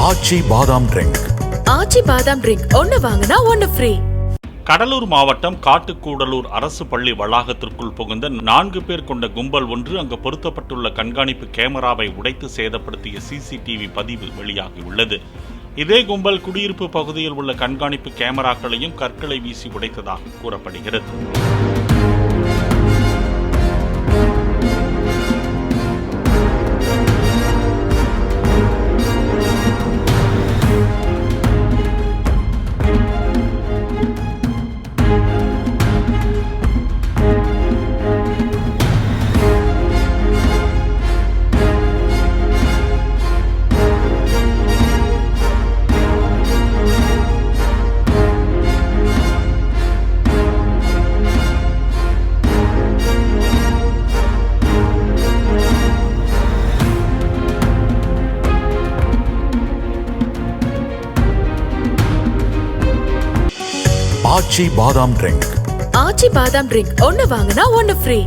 ஆச்சி பாதாம் ட்ரிங்க். ஆச்சி பாதாம் ட்ரிங்க் ஒன்னு வாங்கினா ஒன்னு ஃப்ரீ. கடலூர் மாவட்டம் காட்டுக்கூடலூர் அரசு பள்ளி வளாகத்திற்குள் புகுந்த 4 பேர் கொண்ட கும்பல் ஒன்று அங்கு பொருத்தப்பட்டுள்ள கண்காணிப்பு கேமராவை உடைத்து சேதப்படுத்திய சிசிடிவி பதிவு வெளியாகியுள்ளது. இதே கும்பல் குடியிருப்பு பகுதியில் உள்ள கண்காணிப்பு கேமராக்களையும் கற்களை வீசி உடைத்ததாக கூறப்படுகிறது. ஆச்சி பாதாம் ட்ரிங்க். ஆச்சி பாதாம் ட்ரிங்க் ஒன்னு வாங்கினா ஒன்னு ஃப்ரீ.